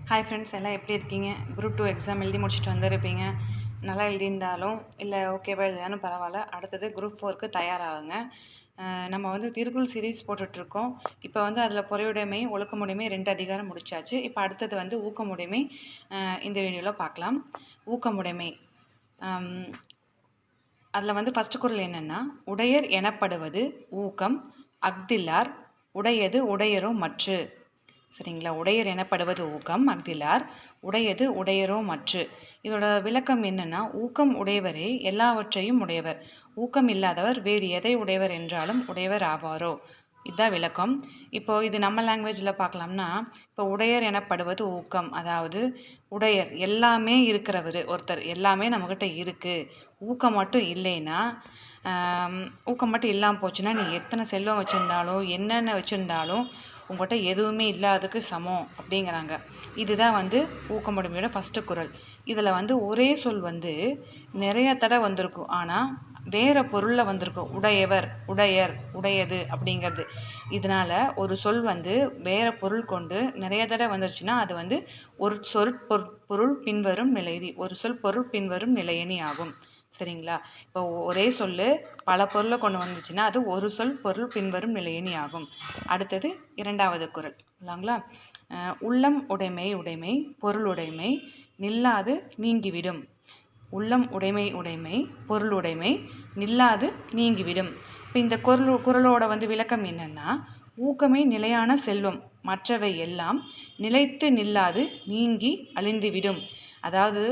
Hi friends, எல்லாம் எப்படி இருக்கீங்க? குரூப் 2 எக்ஸாம் எழுதி முடிச்சுட்டு வந்திருப்பீங்க. நல்லா எழுதியிருந்தாலும் இல்லை ஓகேவா எழுதினாலும் பரவாயில்ல. அடுத்தது குரூப் 4க்கு தயாராகுங்க. நம்ம வந்து திருக்குறள் சீரீஸ் போட்டுட்ருக்கோம். இப்போ வந்து அதில் பொறையுடைமை, ஒழுக்கமுடைமை 2 அதிகாரம் முடிச்சாச்சு. இப்போ அடுத்தது வந்து ஊக்கமுடைமை இந்த வீடியோவில் பார்க்கலாம். ஊக்கமுடைமை அதில் வந்து ஃபஸ்ட்டு குறள் என்னென்னா, உடையர் எனப்படுவது ஊக்கம் அஃதில்லார் உடையது உடையரும் மற்று. சரிங்களா? உடையர் எனப்படுவது ஊக்கம் அஃதில்லார் உடையது உடையரோ மற்று. இதோட விளக்கம் என்னன்னா, ஊக்கம் உடையவரே எல்லாவற்றையும் உடையவர், ஊக்கம் இல்லாதவர் வேறு எதை உடையவர் என்றாலும் உடையவர் ஆவாரோ. இதுதான் விளக்கம். இப்போ இது நம்ம லாங்குவேஜில் பார்க்கலாம்னா, இப்போ உடையர் எனப்படுவது ஊக்கம், அதாவது உடையர் எல்லாமே இருக்கிறவர் ஒருத்தர், எல்லாமே நம்மக்கிட்ட இருக்குது. ஊக்கம் மட்டும் இல்லைன்னா, ஊக்கம் மட்டும் இல்லாமல் போச்சுன்னா நீ எத்தனை செல்வம் வச்சுருந்தாலும் என்னென்ன வச்சுருந்தாலும் உங்கள்கிட்ட எதுவுமே இல்லாததுக்கு சமம் அப்படிங்கிறாங்க. இதுதான் வந்து ஊக்கமுடைமையோட ஃபஸ்ட்டு குறள். இதில் வந்து ஒரே சொல் வந்து நிறைய தடவை வந்திருக்கும், ஆனால் வேறு பொருளில் வந்திருக்கும். உடையவர், உடையர், உடையது அப்படிங்கிறது. இதனால் ஒரு சொல் வந்து வேறு பொருள் கொண்டு நிறைய தடவை வந்துருச்சுன்னா அது வந்து ஒரு பொருள் பின்வரும் நிலையதி, ஒரு சொல் பொருள் பின்வரும் நிலையணி ஆகும். சரிங்களா? இப்போ ஒரே சொல்லு பல பொருளை கொண்டு வந்துச்சுன்னா அது ஒரு சொல் பொருள் பின்வரும் நிலையணி ஆகும். அடுத்தது இரண்டாவது குறள் இல்லைங்களா? உள்ளம் உடைமை உடைமை பொருளுடைமை நில்லாது நீங்கிவிடும். உள்ளம் உடைமை உடைமை பொருளுடைமை நில்லாது நீங்கிவிடும். இப்போ இந்த குறளோட வந்து விளக்கம் என்னென்னா, ஊக்கமே நிலையான செல்வம், மற்றவை எல்லாம் நிலைத்து நில்லாது நீங்கி அழிந்துவிடும். அதாவது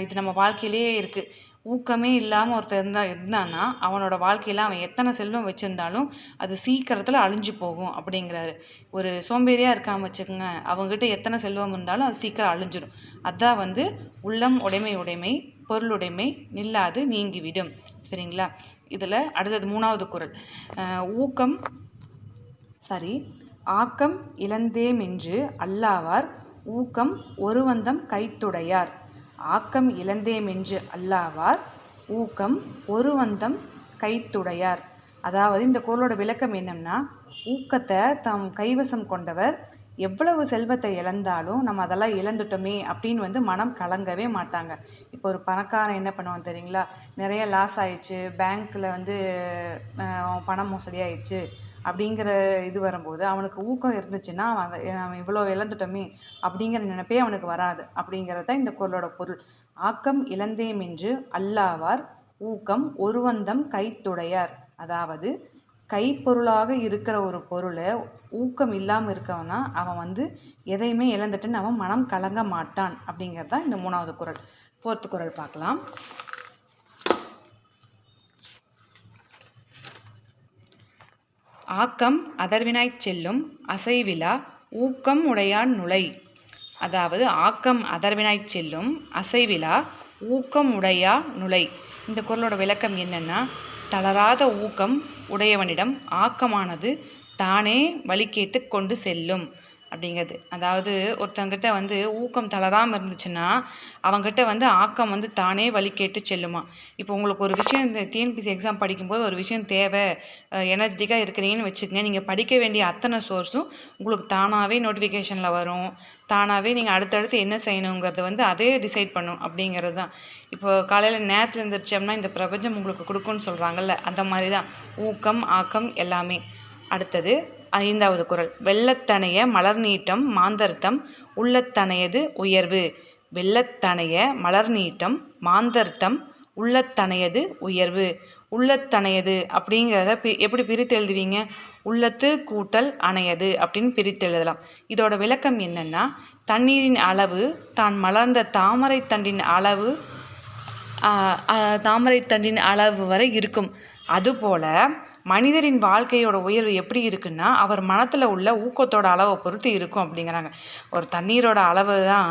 இது நம்ம வாழ்க்கையிலே இருக்குது. ஊக்கமே இல்லாமல் ஒருத்தர் இருந்தான்னா அவனோட வாழ்க்கையில் அவன் எத்தனை செல்வம் வச்சுருந்தாலும் அது சீக்கிரத்தில் அழிஞ்சு போகும் அப்படிங்கிறாரு. ஒரு சோம்பேறியாக இருக்காமல் வச்சுக்கோங்க, அவங்ககிட்ட எத்தனை செல்வம் இருந்தாலும் அது சீக்கிரம் அழிஞ்சிடும். அதான் வந்து உள்ளம் உடைமை உடைமை பொருளுடைமை நில்லாது நீங்கிவிடும். சரிங்களா? இதில் அடுத்தது மூணாவது குறள். ஆக்கம் இழந்தேமென்று அல்லாவார் ஊக்கம் ஒருவந்தம் கைத்துடையார். ஆக்கம் இழந்தேமென்று அல்லாவார் ஊக்கம் ஒருவந்தம் கைத்துடையார். அதாவது இந்த குறளோட விளக்கம் என்னன்னா, ஊக்கத்தை தம் கைவசம் கொண்டவர் எவ்வளவு செல்வத்தை இழந்தாலும் நம்ம அதெல்லாம் இழந்துட்டோமே அப்படின்னு வந்து மனம் கலங்கவே மாட்டாங்க. இப்போ ஒரு பணக்காரன் என்ன பண்ணுவான் தெரியுங்களா? நிறைய லாஸ் ஆயிடுச்சு, பேங்க்கில் வந்து பணம் மோசடி ஆயிடுச்சு அப்படிங்கிற இது வரும்போது அவனுக்கு ஊக்கம் இருந்துச்சுன்னா அவன் இவ்வளோ இழந்துட்டோமே அப்படிங்கிற நினைப்பே அவனுக்கு வராது. அப்படிங்கிறது தான் இந்த குறளோட பொருள். ஆக்கம் இழந்தேமென்று அல்லாவார் ஊக்கம் ஒருவந்தம் கைத்துடையார். அதாவது கைப்பொருளாக இருக்கிற ஒரு பொருளை ஊக்கம் இல்லாமல் இருக்கவனா அவன் வந்து எதையுமே இழந்துட்டுன்னு அவன் மனம் கலங்க மாட்டான் அப்படிங்கிறது தான் இந்த மூணாவது குறள். ஃபோர்த்து குறள் பார்க்கலாம். ஆக்கம் அதர்வினாய்ச் செல்லும் அசைவிலா ஊக்கம் உடையான் நுழை. அதாவது ஆக்கம் அதர்வினாய்ச் செல்லும் அசைவிலா ஊக்கம் உடையா நுழை. இந்த குறளோட விளக்கம் என்னென்னா, தளராத ஊக்கம் உடையவனிடம் ஆக்கமானது தானே வழி கேட்டு கொண்டு செல்லும் அப்படிங்கிறது. அதாவது ஒருத்தங்கிட்ட வந்து ஊக்கம் தளராமல் இருந்துச்சுன்னா அவங்ககிட்ட வந்து ஆக்கம் வந்து தானே வழி கேட்டு செல்லுமா. இப்போ உங்களுக்கு ஒரு விஷயம், இந்த டிஎன்பிசி எக்ஸாம் படிக்கும்போது ஒரு விஷயம் தேவை, எனர்ஜெட்டிக்காக இருக்கிறீங்கன்னு வச்சுக்கோங்க, நீங்கள் படிக்க வேண்டிய அத்தனை சோர்ஸும் உங்களுக்கு தானாகவே நோட்டிஃபிகேஷனில் வரும். தானாகவே நீங்கள் அடுத்தடுத்து என்ன செய்யணுங்கிறத வந்து அதே டிசைட் பண்ணும் அப்படிங்கிறது தான். இப்போ காலையில் நேரத்தில் இருந்துருச்சோம்னா இந்த பிரபஞ்சம் உங்களுக்கு கொடுக்குன்னு சொல்கிறாங்கல்ல, அந்த மாதிரி தான் ஊக்கம் ஆக்கம் எல்லாமே. அடுத்தது ஐந்தாவது குறள். வெள்ளத்தனைய மலர் நீட்டம் மாந்தர்த்தம் உள்ளத்தனையது உயர்வு. வெள்ளத்தனைய மலர் நீட்டம் மாந்தர்த்தம் உள்ளத்தனையது உயர்வு. உள்ளத்தனையது அப்படிங்கிறத எப்படி பிரித்து எழுதுவீங்க? உள்ளத்து கூட்டல் அணையது அப்படின்னு பிரித்து எழுதலாம். இதோட விளக்கம் என்னென்னா, தண்ணீரின் அளவு தான் மலர்ந்த தாமரை தண்டின் அளவு வரை இருக்கும். அதுபோல் மனிதரின் வாழ்க்கையோட உயர்வு எப்படி இருக்குன்னா அவர் மனத்தில் உள்ள ஊக்கத்தோட அளவை பொறுத்து இருக்கும் அப்படிங்கிறாங்க. ஒரு தண்ணீரோட அளவு தான்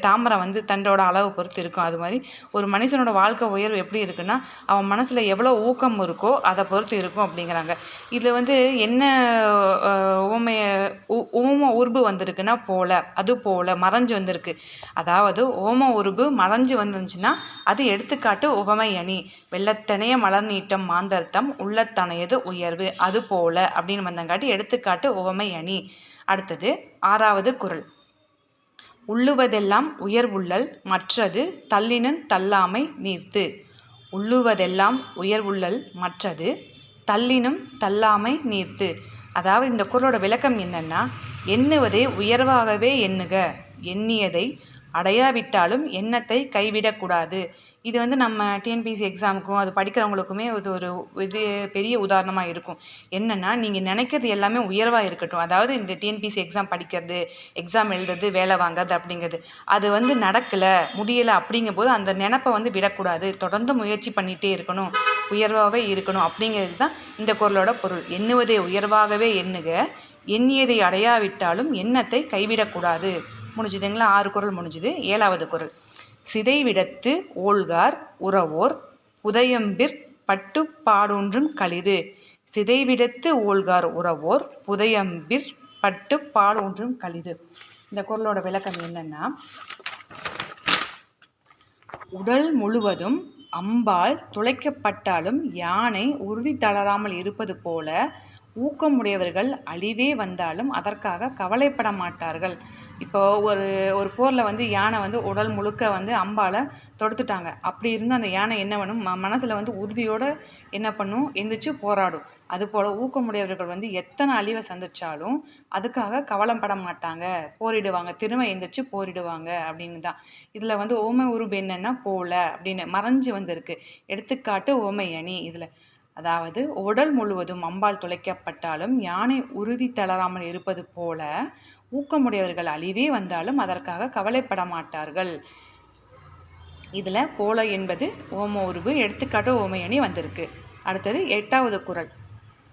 தாமரை வந்து தண்டோட அளவை பொறுத்து இருக்கும். அது மாதிரி ஒரு மனுஷனோட வாழ்க்கை உயர்வு எப்படி இருக்குன்னா அவன் மனசில் எவ்வளோ ஊக்கம் இருக்கோ அதை பொறுத்து இருக்கும் அப்படிங்கிறாங்க. இதில் வந்து என்ன ஓம உருபு வந்திருக்குன்னா போல, அது போல மறைஞ்சு வந்திருக்கு. அதாவது ஓம உருபு மறைஞ்சு வந்துருந்துச்சுன்னா அது எடுத்துக்காட்டு உவமை அணி. வெள்ளத்தனைய மலர் நீட்டம் மாந்தர்த்தம் உள்ளத்தனையது உயர்வு, அது போல அப்படின்னு வந்தங்காட்டி எடுத்துக்காட்டு உவமை அணி. அடுத்தது ஆறாவது குறள். உள்ளுவதெல்லாம் உயர்வுள்ளல் மற்றது தள்ளினன் தள்ளாமை நீர்த்து. உள்ளுவதெல்லாம் உயர்வுள்ளல் மற்றது தள்ளினும் தள்ளாமை நீர்த்து. அதாவது இந்த குறளோட விளக்கம் என்னன்னா, எண்ணுவதை உயர்வாகவே எண்ணுக, எண்ணியதை அடையாவிட்டாலும் எண்ணத்தை கைவிடக்கூடாது. இது வந்து நம்ம டிஎன்பிஎஸ்சி எக்ஸாமுக்கும் அது படிக்கிறவங்களுக்குமே இது பெரிய உதாரணமாக இருக்கும். என்னென்னா, நீங்கள் நினைக்கிறது எல்லாமே உயர்வாக இருக்கட்டும். அதாவது இந்த டிஎன்பிஎஸ்சி எக்ஸாம் படிக்கிறது, எக்ஸாம் எழுதுறது, வேலை வாங்கிறது அப்படிங்கிறது அது வந்து நடக்கலை, முடியலை அப்படிங்கும்போது அந்த நினப்பை வந்து விடக்கூடாது. தொடர்ந்து முயற்சி பண்ணிகிட்டே இருக்கணும், உயர்வாகவே இருக்கணும் அப்படிங்கிறது தான் இந்த குறளோட பொருள். எண்ணுவதை உயர்வாகவே எண்ணுக, எண்ணியதை அடையாவிட்டாலும் எண்ணத்தை கைவிடக்கூடாது. முடிஞ்சுதுங்களா? 6 குறள் முடிஞ்சுது. 7வது குறள். சிதைவிடத்து ஓள்கார் உறவோர் புதையம்பிற் பட்டு பாடொன்றும் களிறு. சிதைவிடத்து ஓள்கார் உறவோர் புதையம்பிற் பட்டு பாடொன்றும் களிறு. இந்த குறளோட விளக்கம் என்னன்னா, உடல் முழுவதும் அம்பால் துளைக்கப்பட்டாலும் யானை உறுதி தளராமல் இருப்பது போல ஊக்கமுடையவர்கள் அழிவே வந்தாலும் அதற்காக கவலைப்பட மாட்டார்கள். இப்போ ஒரு போரில் வந்து யானை வந்து உடல் முழுக்க வந்து அம்பால் தொடுத்துட்டாங்க. அப்படி இருந்து அந்த யானை என்ன பண்ணும், மனசில் வந்து உறுதியோடு என்ன பண்ணும், எந்திரிச்சு போராடும். அதுபோல் ஊக்கமுடையவர்கள் வந்து எத்தனை அழிவை சந்திச்சாலும் அதுக்காக கவலைப்பட மாட்டாங்க, போரிடுவாங்க, திரும்ப எந்திரிச்சு போரிடுவாங்க அப்படின்னு தான். இதில் வந்து ஓமை உருபு என்னென்னா போல அப்படின்னு மறைஞ்சு வந்திருக்கு. எடுத்துக்காட்டு ஓமை அணி. இதில் அதாவது உடல் முழுவதும் அம்பால் துளைக்கப்பட்டாலும் யானை உறுதி தளராமல் இருப்பது போல ஊக்கமுடையவர்கள் அழிவே வந்தாலும் அதற்காக கவலைப்பட மாட்டார்கள். இதில் போல என்பது ஓம உருவு, எடுத்துக்காட்டு ஓமையணி வந்திருக்கு. அடுத்தது 8வது குறள்.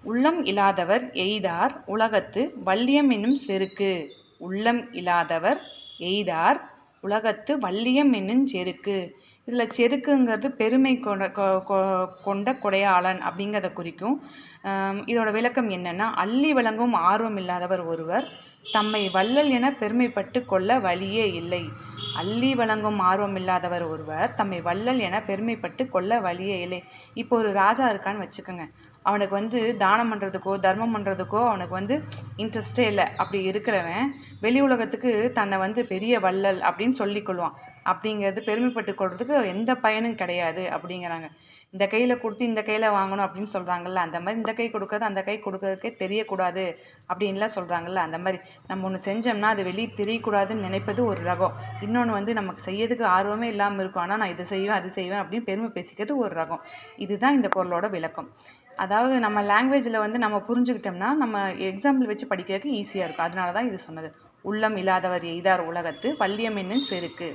உள்ளம் இல்லாதவர் எய்தார் உலகத்து வல்லியம் என்னும் செருக்கு. உள்ளம் இல்லாதவர் எய்தார் உலகத்து வல்லியம் என்னும் செருக்கு. இதில் செருக்குங்கிறது பெருமை கொண்ட கொடையாளன் அப்படிங்கிறத குறிக்கும். இதோட விளக்கம் என்னென்னா, அள்ளி வழங்கும் ஆர்வம் இல்லாதவர் ஒருவர் தம்மை வள்ளல் என பெருமைப்பட்டு கொள்ள வழியே இல்லை. அள்ளி வழங்கும் ஆர்வம் இல்லாதவர் ஒருவர் தம்மை வள்ளல் என பெருமைப்பட்டு கொள்ள வழியே இல்லை. இப்போ ஒரு ராஜா இருக்கான்னு வச்சுக்கோங்க. அவனுக்கு வந்து தானம் பண்ணுறதுக்கோ தர்மம் பண்ணுறதுக்கோ அவனுக்கு வந்து இன்ட்ரெஸ்டே இல்லை. அப்படி இருக்கிறவன் வெளி உலகத்துக்கு தன்னை வந்து பெரிய வள்ளல் அப்படின்னு சொல்லிக்கொள்வான். அப்படிங்கிறது பெருமைப்பட்டு கொள்றதுக்கு எந்த பயனும் கிடையாது அப்படிங்கிறாங்க. இந்த கையில் கொடுத்து இந்த கையில் வாங்கணும் அப்படின்னு சொல்கிறாங்கல்ல, அந்த மாதிரி இந்த கை கொடுக்கறது அந்த கை கொடுக்கறதுக்கே தெரியக்கூடாது அப்படின்லாம் சொல்கிறாங்கல்ல, அந்த மாதிரி நம்ம ஒன்று செஞ்சோம்னா அது வெளியே தெரியக்கூடாதுன்னு நினைப்பது ஒரு ரகம். இன்னொன்று வந்து நமக்கு செய்யறதுக்கு ஆர்வமே இல்லாமல் இருக்கும், ஆனால் நான் இதை செய்வேன் அது செய்வேன் அப்படின்னு பெருமை பேசிக்கிறது ஒரு ரகம். இதுதான் இந்த குறளோட விளக்கம். அதாவது நம்ம லாங்குவேஜில் வந்து நம்ம புரிஞ்சுக்கிட்டோம்னா நம்ம எக்ஸாம்பிள் வச்சு படிக்கிறதுக்கு ஈஸியாக இருக்கும். அதனால தான் இது சொன்னது. உள்ளம் இல்லாதவர் எய்தார் உலகத்து வல்லியம் என்னும் செருக்கு.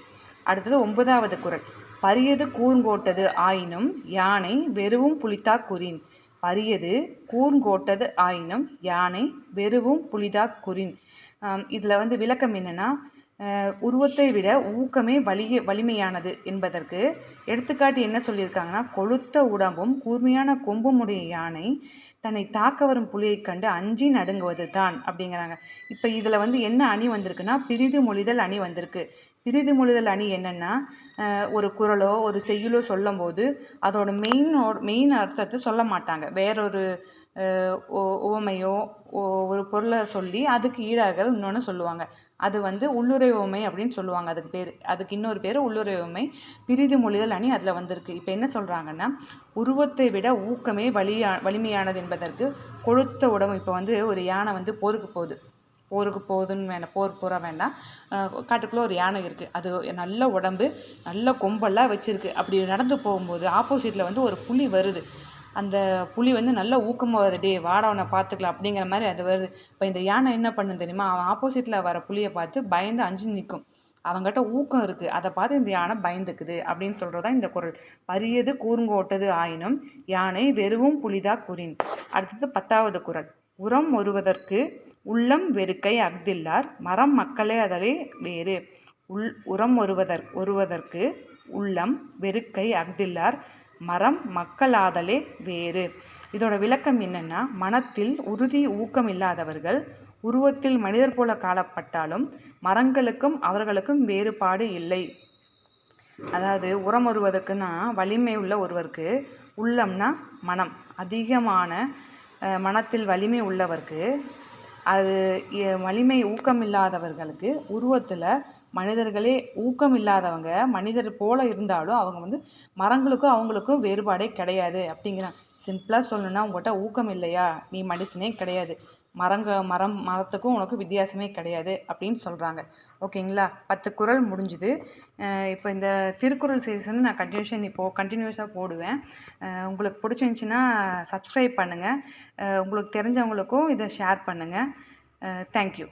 அடுத்தது 9வது குறள். பரியது கூர்ங்கோட்டது ஆயினும் யானை வெறுவும் புலித்தா குறின். பரியது கூர்ங்கோட்டது ஆயினும் யானை வெறுவும் புலிதா குறின். இதில் வந்து விளக்கம் என்னென்னா, உருவத்தை விட ஊக்கமே வலிமையானது என்பதற்கு எடுத்துக்காட்டு என்ன சொல்லியிருக்காங்கன்னா, கொழுத்த உடம்பும் கூர்மையான கொம்பும் உடைய யானை தன்னை தாக்க வரும் புலியை கண்டு அஞ்சி நடுங்குவது தான் அப்படிங்கிறாங்க. இப்போ இதில் வந்து என்ன அணி வந்திருக்குன்னா, பிரிது மொழிதல் அணி வந்திருக்கு. பிரிது மொழிதல் அணி என்னென்னா, ஒரு குறளோ ஒரு செய்யுளோ சொல்லும் போது அதோட மெயின் அர்த்தத்தை சொல்ல மாட்டாங்க. வேறொரு உவமையோ ஒரு பொருளை சொல்லி அதுக்கு ஈடாக இன்னொன்று சொல்லுவாங்க. அது வந்து உள்ளுரை உவமை அப்படின்னு சொல்லுவாங்க. அதுக்கு இன்னொரு பேர் உள்ளுரை உவமை. பிரிது மொழிதல் அணி அதில் வந்திருக்கு. இப்போ என்ன சொல்கிறாங்கன்னா, உருவத்தை விட ஊக்கமே வலிமையானது என்பதற்கு கொழுத்த உடம்பு. இப்போ வந்து ஒரு யானை வந்து போருக்கு போகுதுன்னு வேண்டாம், போகிற வேண்டாம், காட்டுக்குள்ளே ஒரு யானை இருக்குது. அது நல்ல உடம்பு, நல்ல கொம்பெல்லாம் வச்சுருக்கு. அப்படி நடந்து போகும்போது ஆப்போசிட்டில் வந்து ஒரு புலி வருது. அந்த புலி வந்து நல்ல ஊக்கமாக வருது, வாடவனை பார்த்துக்கலாம் அப்படிங்கிற மாதிரி அது வருது. இப்போ இந்த யானை என்ன பண்ணுன்னு தெரியுமா, அவன் ஆப்போசிட்டில் வர புலியை பார்த்து பயந்து அஞ்சு நிற்கும். அவங்ககிட்ட ஊக்கம் இருக்குது, அதை பார்த்து இந்த யானை பயந்துக்குது அப்படின்னு சொல்கிறதான் இந்த குறள். பரியது கூர்ங்கோட்டது ஆயினும் யானை வெறுவும் புலிதா குறின். அடுத்தது 10வது குறள். உரம் ஒருவதற்கு உள்ளம் வெறுக்கை அஃதில்லார் மரம் மக்களே அதலே வேறு. உரம் ஒருவதற்கு உள்ளம் வெறுக்கை அஃதில்லார் மரம் மக்களாதலே வேறு. இதோட விளக்கம் என்னென்னா, மனத்தில் உறுதி ஊக்கம் இல்லாதவர்கள் உருவத்தில் மனிதர் போல காணப்பட்டாலும் மரங்களுக்கும் அவர்களுக்கும் வேறுபாடு இல்லை. அதாவது உரம் ஒருவதற்குன்னா வலிமை உள்ள ஒருவருக்கு, உள்ளம்னா மனம், அதிகமான மனத்தில் வலிமை உள்ளவருக்கு அது வலிமை ஊக்கம் இல்லாதவர்களுக்கு உருவத்தில் மனிதர்களே ஊக்கம் இல்லாதவங்க மனிதர் போல இருந்தாலும் அவங்க வந்து மரங்களுக்கும் அவங்களுக்கும் வேறுபாடே கிடையாது அப்படிங்கிறான். சிம்பிளாக சொல்லணும்னா உங்கள்கிட்ட ஊக்கம் இல்லையா நீ மனுஷனே கிடையாது, மரத்துக்கும் உனக்கு வித்தியாசமே கிடையாது அப்படின்னு சொல்கிறாங்க. ஓகேங்களா? 10 குறள் முடிஞ்சுது. இப்போ இந்த திருக்குறள் சீரிஸ் வந்து நான் கண்டினியூஸாக போடுவேன். உங்களுக்கு பிடிச்சிருந்துச்சின்னா சப்ஸ்கிரைப் பண்ணுங்கள். உங்களுக்கு தெரிஞ்சவங்களுக்கும் இதை ஷேர் பண்ணுங்கள். தேங்க்யூ.